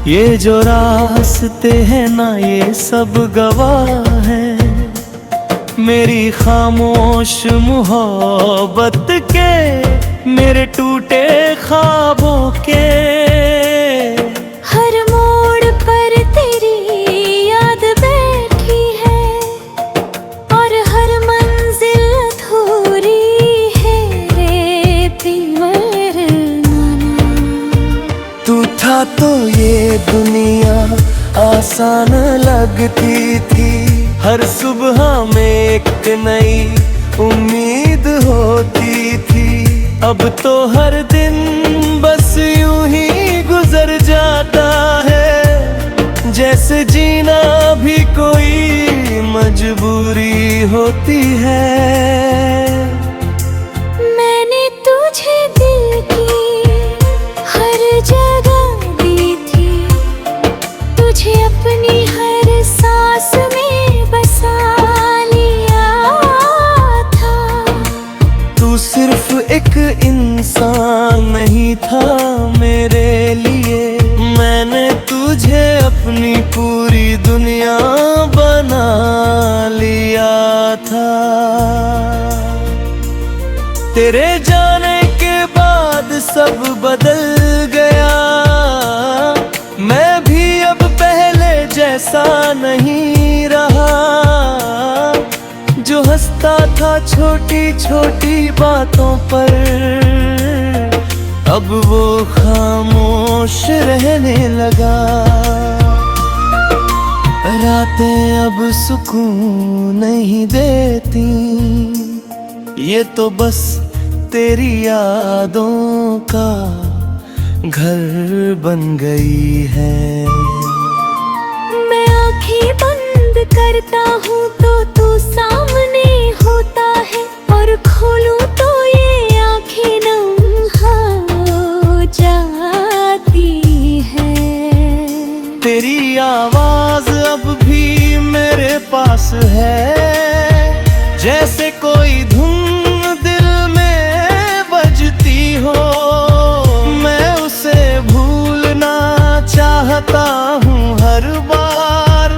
ये जो रास्ते हैं ना ये सब गवाह है मेरी खामोश मोहब्बत के, मेरे टूटे ख्वाबों के। हर मोड़ पर तेरी याद बैठी है और हर मंजिल अधूरी है रे प्रियवर नाना। तू था तो ये दुनिया आसान लगती थी, हर सुबह में एक नई उम्मीद होती थी। अब तो हर दिन बस यूं ही गुजर जाता है, जैसे जीना भी कोई मजबूरी होती है। मैंने तुझे दिल की हर जगह दी थी, तुझे अपनी हर सांस में बसा लिया था। तू सिर्फ एक इंसान नहीं था मेरे लिए, मैंने तुझे अपनी पूरी दुनिया बना लिया था। तेरे जाने के बाद सब बदल गया, मैं भी अब पहले जैसा नहीं रहा। जो हंसता था छोटी छोटी बातों पर, अब वो खामोश रहने लगा। रातें अब सुकून नहीं देती, ये तो बस तेरी यादों का घर बन गई है। मैं आंखें बंद करता हूँ तो तू सामने होता है, और खोलूं तो ये आंखें नम हो जाती है। तेरी आवाज अब भी मेरे पास है, जैसे कोई धुन दिल में बजती हो। मैं उसे भूलना चाहता हूँ हर बार,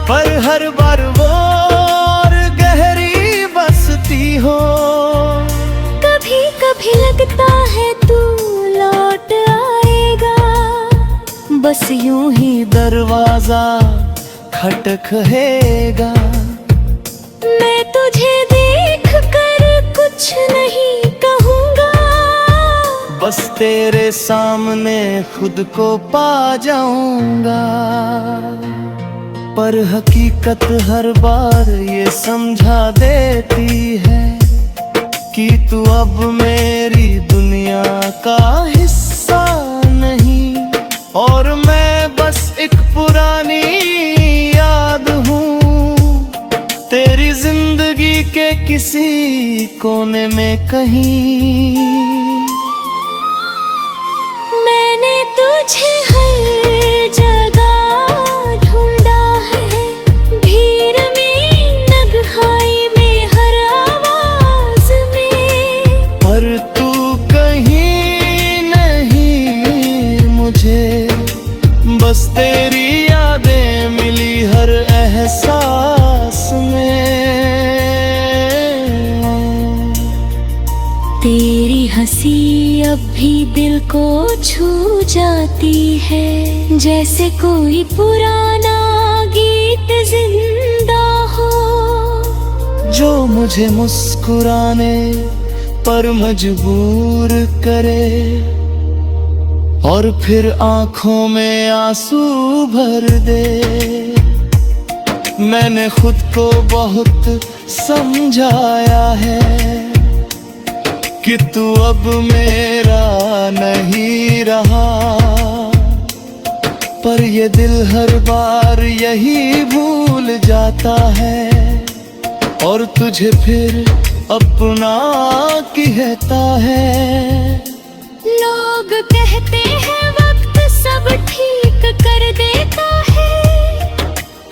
पर हर बार वो और गहरी बसती हो। कभी कभी लगता है तू लौट आएगा, बस यूं ही दरवाजा खटखटेगा। मैं तुझे देख कर कुछ नहीं कहूँगा, बस तेरे सामने खुद को पा जाऊंगा। पर हकीकत हर बार ये समझा देती है कि तू अब मेरी दुनिया का हिस्सा नहीं, और मैं बस एक पुरानी याद हूँ तेरी जिंदगी के किसी कोने में कहीं। मैंने तुझे हर जगह ढूंढा है, भीड़ में नगहाई में हर आवाज में, पर तू कहीं नहीं मुझे, बस तेरी यादें मिली हर एहसास में। तेरी हंसी अब भी दिल को छू जाती है, जैसे कोई पुराना गीत जिंदा हो, जो मुझे मुस्कुराने पर मजबूर करे, और फिर आंखों में आंसू भर दे। मैंने खुद को बहुत समझाया है कि तू अब मेरा नहीं रहा, पर ये दिल हर बार यही भूल जाता है, और तुझे फिर अपना कहता है। लोग कहते हैं वक्त सब ठीक कर देता है,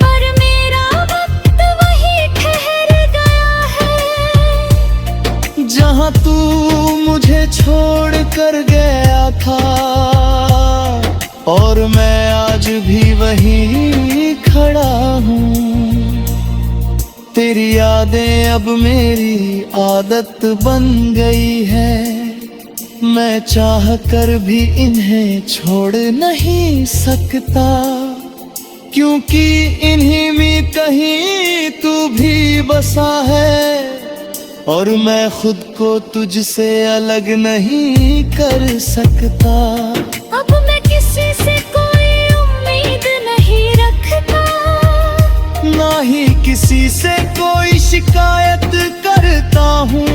पर मेरा वक्त वही ठहर गया है। जहाँ तू मुझे छोड़ कर गया था, और मैं आज भी वहीं खड़ा हूँ। तेरी यादें अब मेरी आदत बन गई है, मैं चाह कर भी इन्हें छोड़ नहीं सकता, क्योंकि इन्हीं में कहीं तू भी बसा है, और मैं खुद को तुझसे अलग नहीं कर सकता। अब मैं किसी से कोई उम्मीद नहीं रखता, ना ही किसी से कोई शिकायत करता हूँ,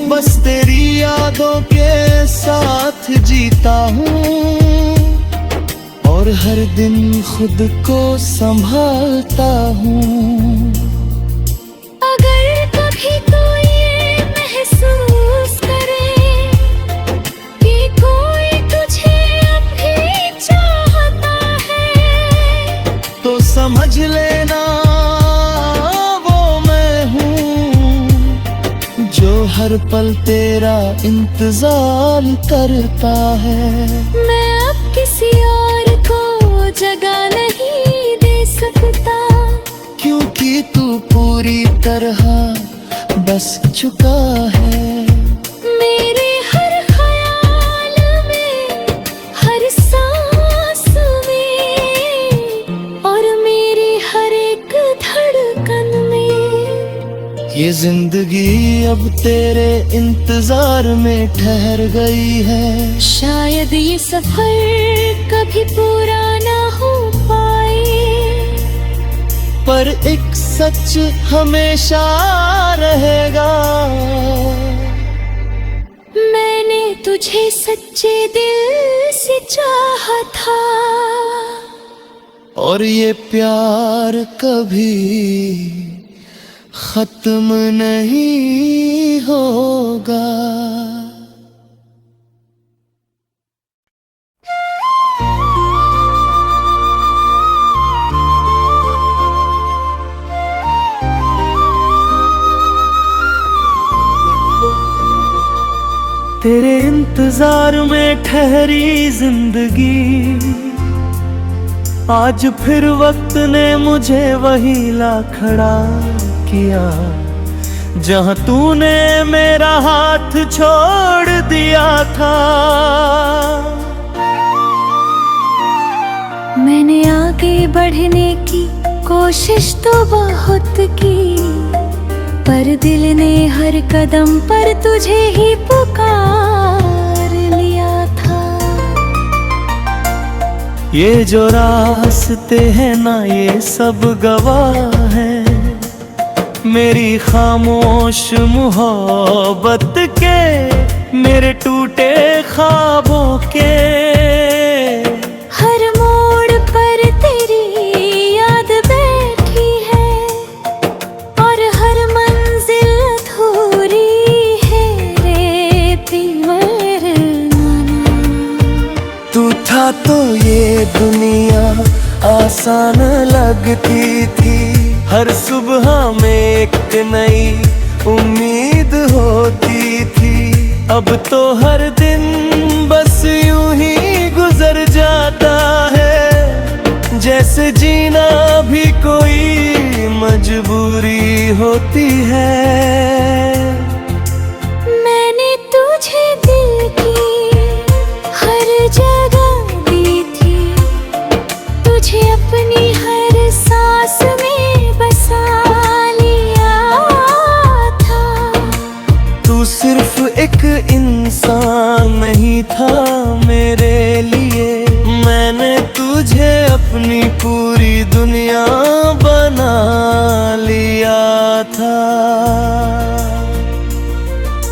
बस तेरी यादों के साथ जीता हूँ, और हर दिन खुद को संभालता हूँ। अगर कभी तो ये महसूस करे कि कोई तुझे अब भी चाहता है, तो समझ लेना वो मैं हूँ, जो हर पल तेरा इंतजार करता है। मैं अब किसी और को जगह नहीं दे सकता, क्योंकि तू पूरी तरह बस चुका है मेरे हर ख्याल में, हर सांस में, और मेरी हर एक धड़कन में। ये जिंदगी अब तेरे इंतजार में ठहर गई है, शायद ये सफर कभी पूरा ना हो पाए, पर एक सच हमेशा रहेगा। मैंने तुझे सच्चे दिल से चाहा था, और ये प्यार कभी खत्म नहीं होगा। तेरे इंतजार में ठहरी जिंदगी, आज फिर वक्त ने मुझे वही ला खड़ा किया, जहां तूने मेरा हाथ छोड़ दिया था। मैंने आगे बढ़ने की कोशिश तो बहुत की, पर दिल ने हर कदम पर तुझे ही पुकार लिया था। ये जो रास्ते हैं ना, ये सब गवाह है मेरी खामोश मोहब्बत के, मेरे टूटे ख्वाबों के। हर मोड़ पर तेरी याद बैठी है, और हर मंजिल अधूरी है रे दीवाना। तू था तो ये दुनिया आसान लगती थी, हर सुबह में एक नई उम्मीद होती थी। अब तो हर दिन बस यूं ही गुजर जाता है, जैसे जीना भी कोई मजबूरी होती है। मैंने तुझे दिल की हर जगह दी थी, तुझे अपनी हर सांस में बसा लिया था। तू सिर्फ एक इंसान नहीं था मेरे लिए, मैंने तुझे अपनी पूरी दुनिया बना लिया था।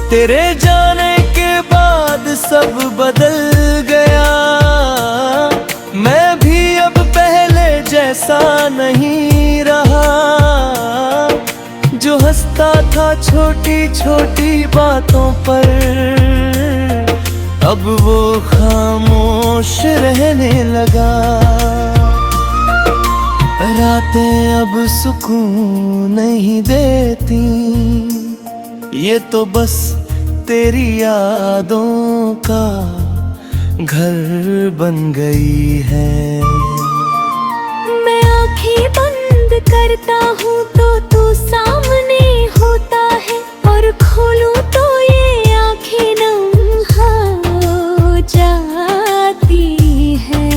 तेरे जाने के बाद सब बदल गया, मैं भी अब पहले जैसा नहीं रहा। जो हंसता था छोटी छोटी बातों पर, अब वो खामोश रहने लगा। रातें अब सुकून नहीं देती, ये तो बस तेरी यादों का घर बन गई है। मैं आंखें बंद करता हूँ तो तू सामने होता है, और खोलूं तो ये आंखें नम हो जाती है।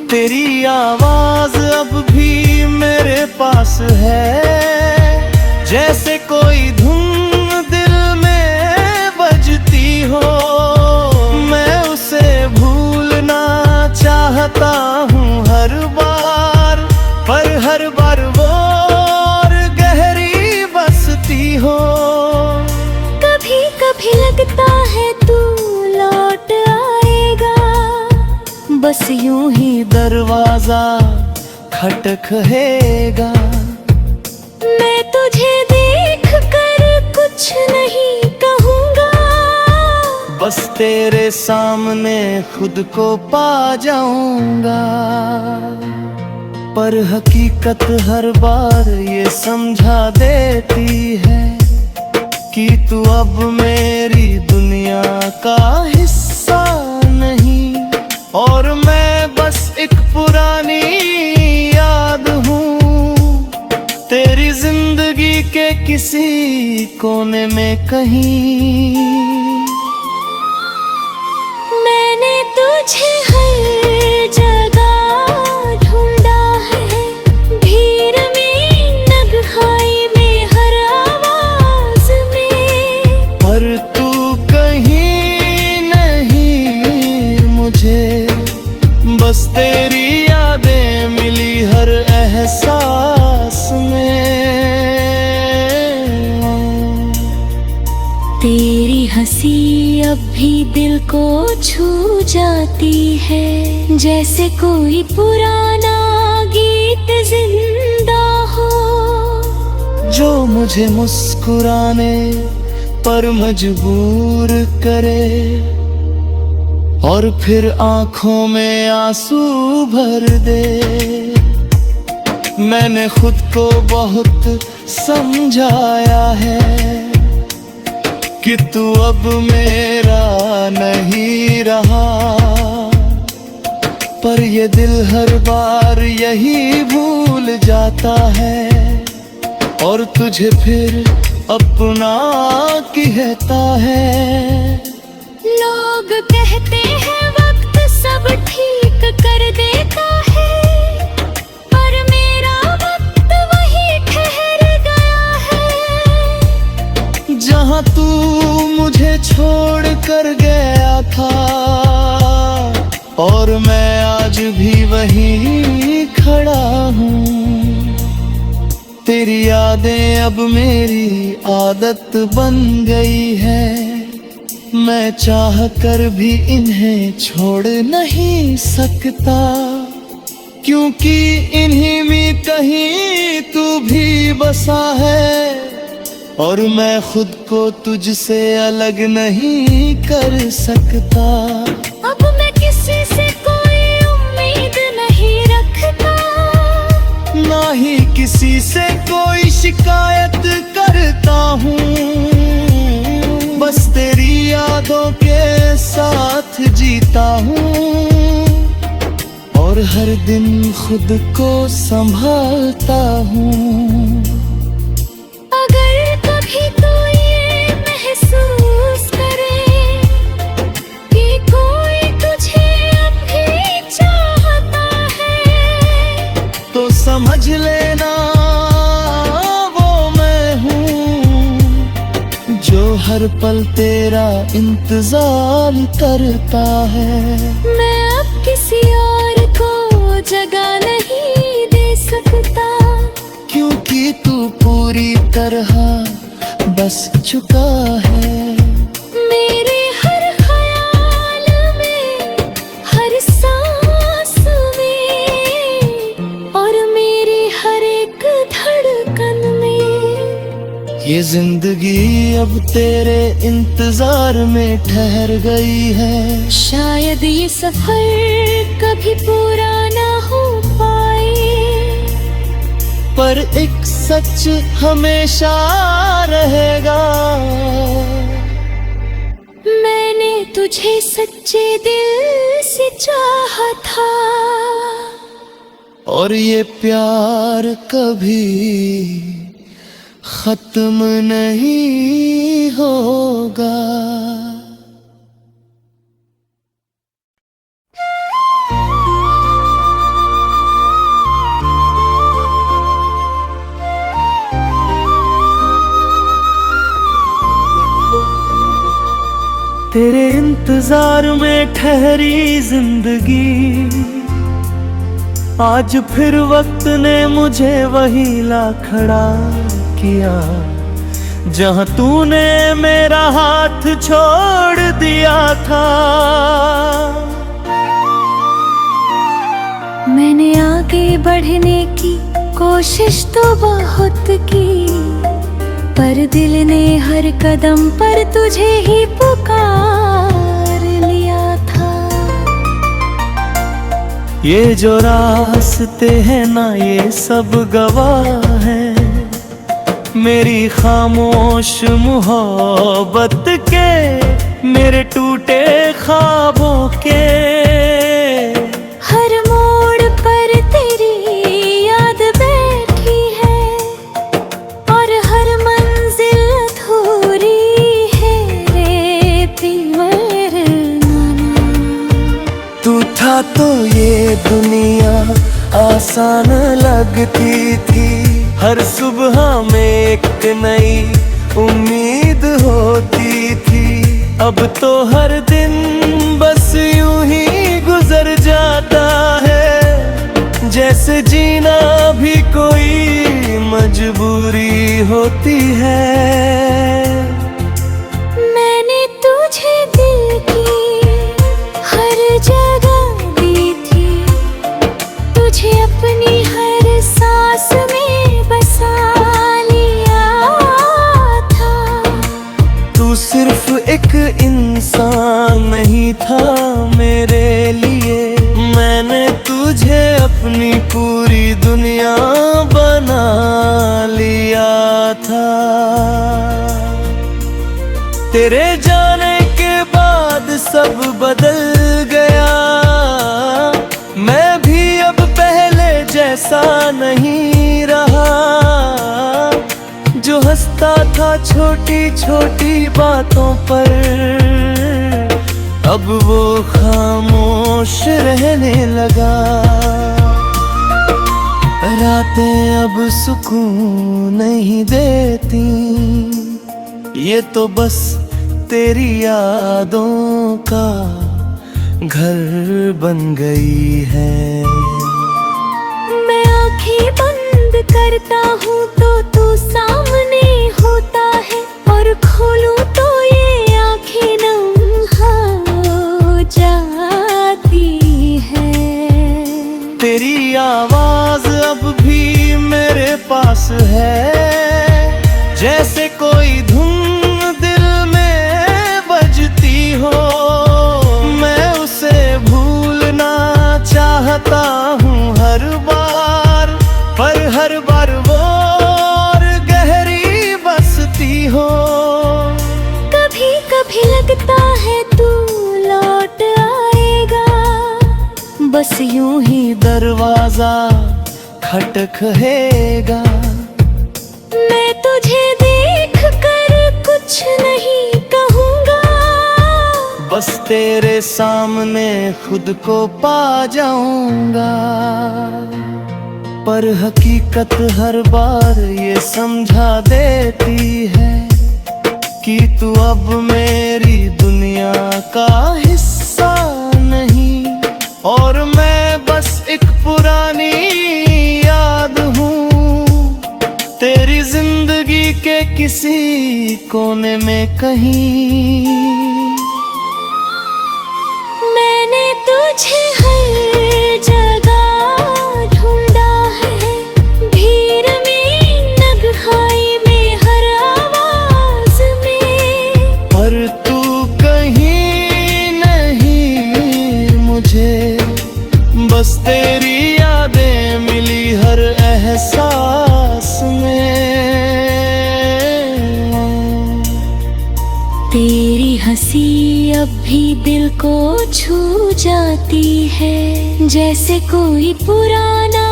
तेरी आवाज अब भी मेरे पास है, जैसे कोई धुन दिल में बजती हो। मैं उसे भूलना चाहता हूँ हर बार, पर हर बार वो और गहरी बसती हो। कभी कभी लगता है तू लौट आएगा, बस यूं ही दरवाजा खटखटेगा। मैं तुझे देख कर कुछ नहीं कहूँगा, बस तेरे सामने खुद को पा जाऊंगा। पर हकीकत हर बार ये समझा देती है कि तू अब मेरी दुनिया का हिस्सा नहीं, और मैं बस एक पुरानी याद हूँ, तेरी जिंदगी के किसी कोने में कहीं। मैंने तुझे हर जगह ढूंढा है, भीड़ में, नगहाई में, हर आवाज में, पर तू कहीं नहीं मुझे, बस तेरी यादें मिली हर एहसास में। तेरी हंसी अब भी दिल को छू जाती है, जैसे कोई पुराना गीत जिंदा हो, जो मुझे मुस्कुराने पर मजबूर करे, और फिर आंखों में आंसू भर दे। मैंने खुद को बहुत समझाया है कि तू अब मेरा नहीं रहा, पर ये दिल हर बार यही भूल जाता है, और तुझे फिर अपना कहता है। लोग कहते हैं वक्त सब ठीक कर देता है, पर मेरा वक्त वही ठहर गया है। जहाँ तू मुझे छोड़ कर गया था, और मैं आज भी वहीं खड़ा हूँ। तेरी यादें अब मेरी आदत बन गई है, मैं चाह कर भी इन्हें छोड़ नहीं सकता, क्योंकि इन्हीं में कहीं तू भी बसा है, और मैं खुद को तुझसे अलग नहीं कर सकता। अब मैं किसी से कोई उम्मीद नहीं रखता, ना ही किसी से कोई शिकायत करता हूँ, बस तेरी यादों के साथ जीता हूँ, और हर दिन खुद को संभालता हूँ। अगर कभी तो ये महसूस करे कि कोई तुझे अब भी चाहता है, तो समझ लेना वो मैं हूँ, जो हर पल तेरा इंतजार करता है। मैं अब किसी और को जगह नहीं दे सकता, क्योंकि तू पूरी तरह बस चुका है। मेरे हर ख्याल में, हर सांस में, और मेरी हर एक धड़कन में। ये जिंदगी अब तेरे इंतजार में ठहर गई है, शायद ये सफर कभी पूरा ना हो पाए, पर एक सच हमेशा रहेगा। मैंने तुझे सच्चे दिल से चाहा था, और ये प्यार कभी खत्म नहीं होगा। तेरे इंतजार में ठहरी जिंदगी, आज फिर वक्त ने मुझे वही ला खड़ा किया, जहां तूने मेरा हाथ छोड़ दिया था। मैंने आगे बढ़ने की कोशिश तो बहुत की, पर दिल ने हर कदम पर तुझे ही पुकार लिया था। ये जो रास्ते हैं ना, ये सब गवाह हैं मेरी खामोश मोहब्बत के, मेरे टूटे ख्वाबों के। हर मोड़ पर तेरी याद बैठी है, और हर मंजिल अधूरी है रे प्रिय नाना। तू था तो ये दुनिया आसान लगती थी, हर सुबह में एक नई उम्मीद होती थी। अब तो हर दिन बस यूं ही गुजर जाता है, जैसे जीना भी कोई मजबूरी होती है। मैंने तुझे दिल की हर जगह दी थी, तुझे अपनी हर सांस में बसा लिया था। तू सिर्फ एक इंसान नहीं था मेरे लिए, मैंने तुझे अपनी पूरी दुनिया बना लिया था। तेरे जाने के बाद सब बदल गया, मैं भी अब पहले जैसा नहीं रहा। जो हंसता था छोटी छोटी बातों पर, अब वो खामोश रहने लगा। रातें अब सुकून नहीं देती, ये तो बस तेरी यादों का घर बन गई है। मैं आंखें बंद करता हूँ तो तू सामने होता है, और खोलूं तो ये आंखें नम हो जाती है। तेरी आवाज अब भी मेरे पास है, जैसे कोई धुन दिल में बजती हो। मैं उसे भूलना चाहता हूँ हर बार, पर हर बार वो और गहरी बसती हो। कभी कभी लगता है तू लौट आएगा, बस यूं ही दरवाजा खटखटेगा। मैं तुझे देख कर कुछ नहीं कहूँगा, बस तेरे सामने खुद को पा जाऊंगा। पर हकीकत हर बार ये समझा देती है कि तू अब मेरी दुनिया का हिस्सा नहीं, और मैं बस एक पुरानी याद हूँ तेरी जिंदगी के किसी कोने में कहीं। मैंने तुझे हर जगह ढूंढा है, भीड़ में नगहाई में हर आवाज में, पर तू कहीं नहीं मुझे, बस तेरी यादें मिली हर एहसास में। तेरी हंसी अब भी दिल को छू जाती है, जैसे कोई पुराना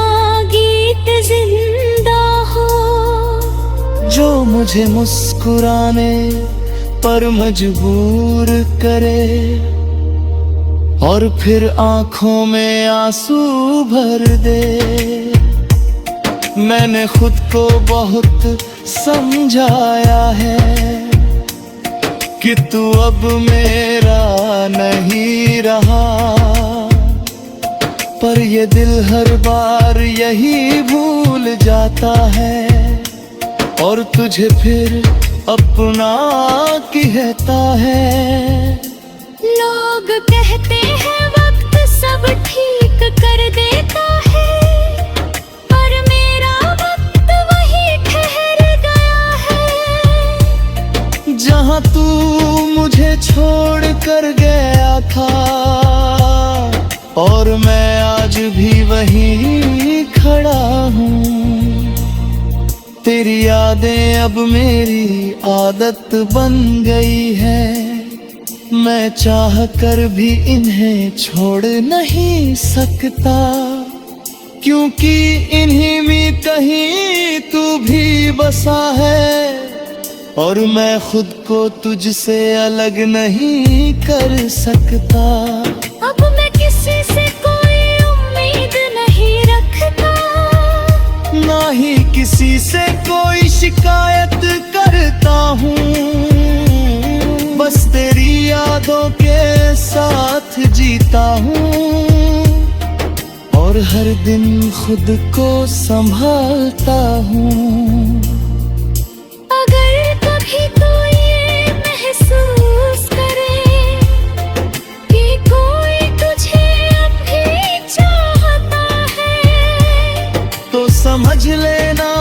गीत जिंदा हो जो मुझे मुस्कुराने पर मजबूर करे और फिर आंखों में आंसू भर दे। मैंने खुद को बहुत समझाया है कि तू अब मेरा नहीं रहा, पर ये दिल हर बार यही भूल जाता है और तुझे फिर अपना कहता है। लोग कहते हैं वक्त सब ठीक कर देता है, पर मेरा वक्त वही ठहर गया है। जहाँ तू मुझे छोड़ कर गया था और मैं आज भी वहीं खड़ा हूँ। तेरी यादें अब मेरी आदत बन गई है, मैं चाह कर भी इन्हें छोड़ नहीं सकता, क्योंकि इन्हीं में कहीं तू भी बसा है और मैं खुद को तुझसे अलग नहीं कर सकता। अब मैं किसी से कोई उम्मीद नहीं रखता, ना ही किसी से कोई शिकायत करता हूँ, बस तेरी यादों के साथ जीता हूँ और हर दिन खुद को संभालता हूँ। अगर कभी तो ये महसूस करे कि कोई तुझे अब भी चाहता है, तो समझ लेना